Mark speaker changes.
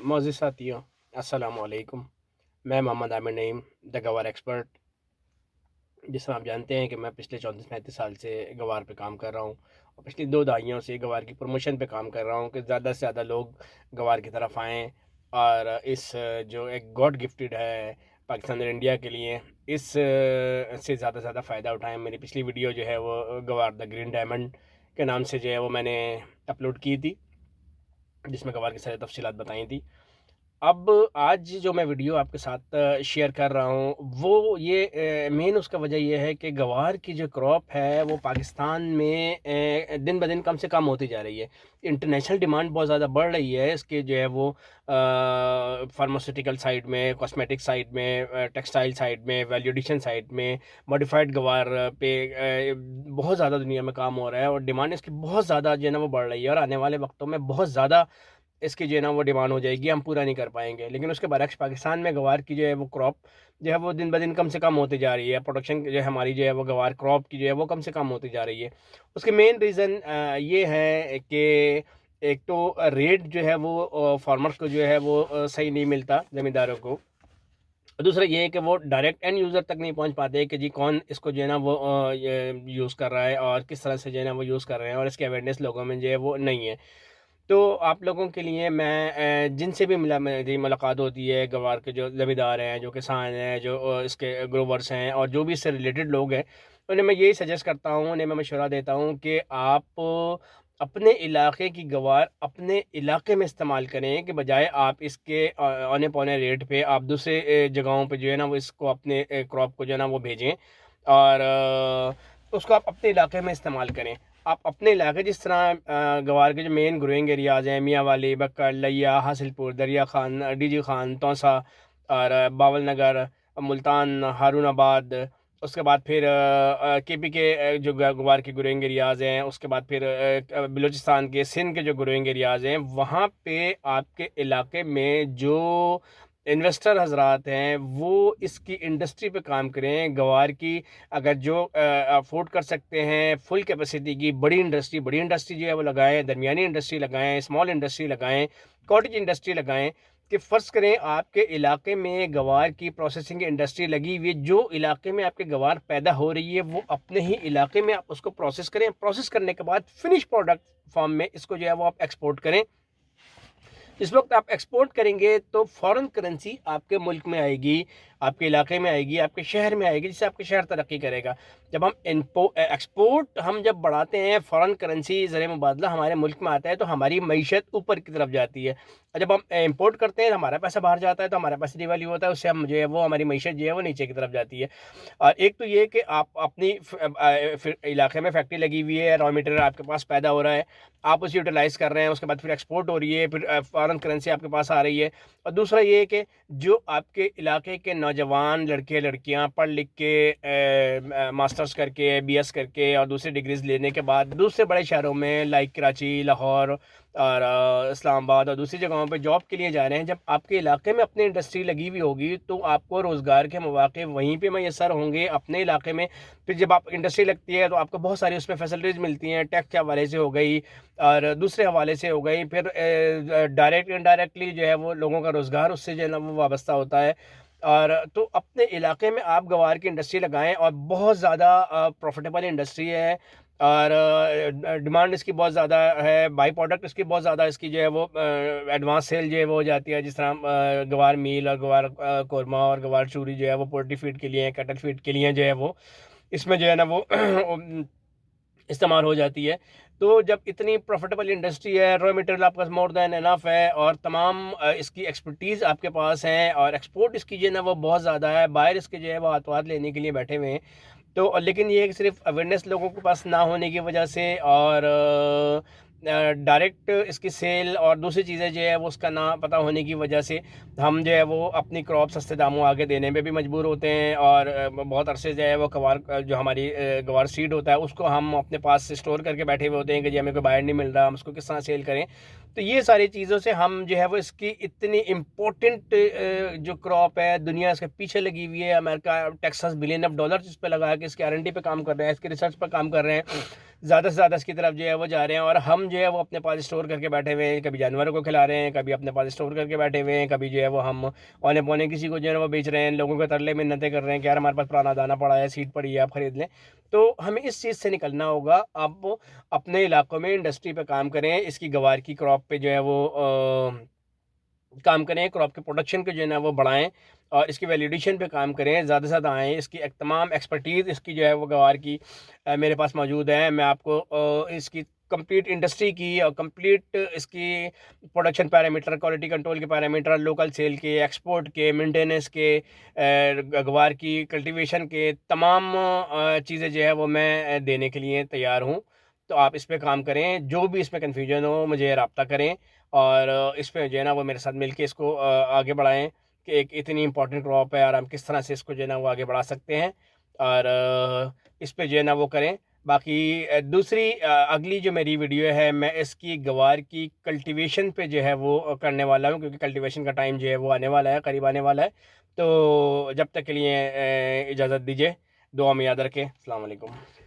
Speaker 1: मोअज़्ज़िज़ साथियों, अस्सलामु अलैकुम। मैं मोहम्मद आमिर नईम, द गवार एक्सपर्ट। जिस तरह आप जानते हैं कि मैं पिछले 34-35 साल से गवार पे काम कर रहा हूँ और पिछली 2 दहाइयों से गवार की प्रमोशन पे काम कर रहा हूँ कि ज़्यादा से ज़्यादा लोग गवार की तरफ आएँ और इस जो एक गॉड गिफ्टेड है पाकिस्तान और इंडिया के लिए, इस से ज़्यादा से ज़्यादा फ़ायदा उठाएँ। मेरी पिछली वीडियो जो है वो गवार द ग्रीन डायमंड के नाम से जो है वो मैंने अपलोड की थी, जिसमें गवार की सारी तफ़सीलात बताई थी। अब आज जो मैं वीडियो आपके साथ शेयर कर रहा हूँ वो ये मेन उसका वजह ये है कि गवार की जो क्रॉप है वो पाकिस्तान में दिन ब दिन कम से कम होती जा रही है। इंटरनेशनल डिमांड बहुत ज़्यादा बढ़ रही है इसके जो है वो फार्मास्यूटिकल साइड में, कॉस्मेटिक साइड में, टेक्सटाइल साइड में, वैल्यू एडिशन साइड में, मॉडिफाइड गवार पे बहुत ज़्यादा दुनिया में काम हो रहा है और डिमांड इसकी बहुत ज़्यादा जो है ना वो बढ़ रही है और आने वाले वक्तों में बहुत ज़्यादा इसकी जो है ना वो डिमांड हो जाएगी, हम पूरा नहीं कर पाएंगे। लेकिन उसके बरक्स पाकिस्तान में गवार की जो है वो क्रॉप जो है वो दिन ब दिन कम से कम होती जा रही है। प्रोडक्शन जो है हमारी जो है वो गवार क्रॉप की जो है वो कम से कम होती जा रही है। उसके मेन रीज़न ये है कि एक तो रेट जो है वो फार्मर्स को जो है वो सही नहीं मिलता ज़मींदारों को। और दूसरा ये है कि वो डायरेक्ट एंड यूज़र तक नहीं पहुंच पाते कि जी कौन इसको जो है ना वो यूज़ कर रहा है और किस तरह से जो है ना वो यूज़ कर रहे हैं, और इसकी अवेयरनेस लोगों में जो है वो नहीं है। तो आप लोगों के लिए मैं जिनसे भी मेरी मुलाकात होती है, गवार के जो ज़मींदार हैं, जो किसान हैं, जो इसके ग्रोवर्स हैं और जो भी इससे रिलेटेड लोग हैं, उन्हें मैं यही सजेस्ट करता हूँ, उन्हें मैं मशवरा देता हूँ कि आप अपने इलाके की गवार अपने इलाके में इस्तेमाल करें कि बजाय आप इसके औने पौने रेट पे आप दूसरे जगहों पे जो है ना वो इसको अपने क्रॉप को जो है ना वो भेजें और उसको आप अपने इलाके में इस्तेमाल करें। आप अपने इलाके जिस तरह गवार के जो मेन ग्रोइंग एरियाज़ हैं, मियाँ वाली, बक्कड़, लैया, हासिलपुर, दरिया खान, डीजी खान, तौसा और बावल नगर, मुल्तान, हारूनाबाद, उसके बाद फिर केपी के जो गवार के ग्रोइंग एरियाज़ हैं, उसके बाद फिर बलूचिस्तान के, सिंध के जो ग्रोइंग एरियाज़ हैं, वहाँ पे आपके इलाके में जो इन्वेस्टर हजरात हैं वो इसकी इंडस्ट्री पे काम करें। गवार की अगर जो अफोर्ड कर सकते हैं फुल कैपेसिटी की बड़ी इंडस्ट्री जो है वो लगाएं, दरमियानी इंडस्ट्री लगाएं, स्मॉल इंडस्ट्री लगाएं, कॉटेज इंडस्ट्री लगाएं। कि फ़र्ज़ करें आपके इलाके में गवार की प्रोसेसिंग इंडस्ट्री लगी हुई है, जो इलाके में आपके गवार पैदा हो रही है वो अपने ही इलाके में आप उसको प्रोसेस करें। प्रोसेस करने के बाद फिनिश प्रोडक्ट फॉर्म में इसको जो है वो आप एक्सपोर्ट करें। इस वक्त आप एक्सपोर्ट करेंगे तो फॉरेन करेंसी आपके मुल्क में आएगी, आपके इलाके में आएगी, आपके शहर में आएगी, जिससे आपके शहर तरक्की करेगा। जब हम एक्सपोर्ट हम जब बढ़ाते हैं, फॉरेन करेंसी ज़र मुबादला हमारे मुल्क में आता है तो हमारी मईशत ऊपर की तरफ जाती है। और जब हम इम्पोर्ट करते हैं तो हमारा पैसा बाहर जाता है, तो हमारा पैसा डिवैल्यू होता है, उससे हम जो है वो हमारी मईशत जो है वो नीचे की तरफ जाती है। और एक तो ये कि आप अपनी इलाके में फैक्ट्री लगी हुई है, रॉ मटेरियल आपके पास पैदा हो रहा है, आप उसे यूटिलाइज़ कर रहे हैं, उसके बाद फिर एक्सपोर्ट हो रही है, फिर फॉरेन करेंसी आपके पास आ रही है। और दूसरा ये है कि जो आपके इलाके के नौजवान लड़के लड़कियां पढ़ लिख के मास्टर्स करके, बीएस करके और दूसरी डिग्रीज लेने के बाद दूसरे बड़े शहरों में लाइक कराची, लाहौर और इस्लामाबाद और दूसरी जगहों पे जॉब के लिए जा रहे हैं, जब आपके इलाके में अपनी इंडस्ट्री लगी हुई होगी तो आपको रोज़गार के मौके वहीं पे मैसर होंगे अपने इलाके में। फिर जब आप इंडस्ट्री लगती है तो आपको बहुत सारी उसमें फैसिलिटीज़ मिलती हैं, टैक्स के हवाले से हो गई और दूसरे हवाले से हो गई। फिर डायरेक्ट इनडायरेक्टली जो है वो लोगों का रोज़गार उससे जो है ना वो वाबस्ता होता है। और तो अपने इलाके में आप गवार की इंडस्ट्री लगाएं और बहुत ज़्यादा प्रॉफिटेबल इंडस्ट्री है और डिमांड इसकी बहुत ज़्यादा है, बाई प्रोडक्ट इसकी बहुत ज़्यादा इसकी जो है वो एडवांस सेल जो है वो हो जाती है। जिस तरह गवार मील और गवार कोरमा और गवार चूरी जो है वो पोल्ट्री फीड के लिए, कैटल फीड के लिए जो है वो इसमें जो है ना वो इस्तेमाल हो जाती है। तो जब इतनी प्रॉफिटेबल इंडस्ट्री है, रॉ मटेरियल आपके पास मोर दैन एनफ है और तमाम इसकी एक्सपर्टीज़ आपके पास है और एक्सपोर्ट इसकी जो है ना वो बहुत ज़्यादा है, बाहर इसके जो है वो हाथ लेने के लिए बैठे हुए हैं। तो लेकिन ये सिर्फ अवेयरनेस लोगों के पास ना होने की वजह से और डायरेक्ट इसकी सेल और दूसरी चीज़ें जो है वो उसका ना पता होने की वजह से हम जो है वो अपनी क्रॉप सस्ते दामों आगे देने में भी मजबूर होते हैं। और बहुत अरसे जो है वो गवार जो हमारी गवार सीड होता है उसको हम अपने पास स्टोर करके बैठे हुए होते हैं कि जी हमें कोई बाहर नहीं मिल रहा, हम उसको किस तरह सेल करें। तो ये सारी चीज़ों से हम जो है वो इसकी इतनी इम्पोर्टेंट जो क्रॉप है दुनिया इसके पीछे लगी हुई है। अमेरिका टेक्सास $1 बिलियन इस पर लगा के इसके R&D पे काम कर रहे हैं, इसके रिसर्च पर काम कर रहे हैं। زیادہ سے زیادہ اس کی طرف جو ہے وہ جا رہے ہیں، اور ہم جو ہے وہ اپنے پاس اسٹور کر کے بیٹھے ہوئے ہیں، کبھی جانوروں کو کھلا رہے ہیں، کبھی اپنے پاس اسٹور کر کے بیٹھے ہوئے ہیں، کبھی جو ہے وہ ہم اونے پونے کسی کو جو ہے وہ بیچ رہے ہیں، لوگوں کے ترلے منتیں کر رہے ہیں کہ یار ہمارے پاس پرانا دانہ پڑا ہے، سیڈ پڑی ہے، آپ خرید لیں۔ تو ہمیں اس چیز سے نکلنا ہوگا۔ اب اپنے علاقوں میں انڈسٹری پہ کام کریں، اس کی گوار کی کراپ پہ جو ہے وہ کام کریں، کراپ کے پروڈکشن کو جو ہے نا وہ بڑھائیں، اور اس کی ویلیڈیشن پہ کام کریں، زیادہ سے زیادہ آئیں۔ اس کی تمام ایکسپرٹیز اس کی جو ہے وہ گوار کی میرے پاس موجود ہے۔ میں آپ کو اس کی کمپلیٹ انڈسٹری کی اور کمپلیٹ اس کی پروڈکشن پیرامیٹر، کوالٹی کنٹرول کے پیرامیٹر، لوکل سیل کے، ایکسپورٹ کے، مینٹیننس کے، گوار کی کلٹیویشن کے، تمام چیزیں جو ہے وہ میں دینے کے لیے تیار ہوں۔ تو آپ اس پہ کام کریں، جو بھی اس میں کنفیوژن ہو مجھے رابطہ کریں، اور اس پہ جو ہے نا وہ میرے ساتھ مل کے اس کو آگے بڑھائیں کہ ایک اتنی امپورٹنٹ کراپ ہے اور ہم کس طرح سے اس کو جو ہے نا وہ آگے بڑھا سکتے ہیں، اور اس پہ جو ہے نا وہ کریں۔ باقی دوسری اگلی جو میری ویڈیو ہے، میں اس کی گوار کی کلٹیویشن پہ جو ہے وہ کرنے والا ہوں، کیونکہ کلٹیویشن کا ٹائم جو ہے وہ آنے والا ہے، قریب آنے والا ہے۔ تو جب تک کے لیے اجازت دیجیے، دعا میں یاد رکھیں۔ السلام علیکم۔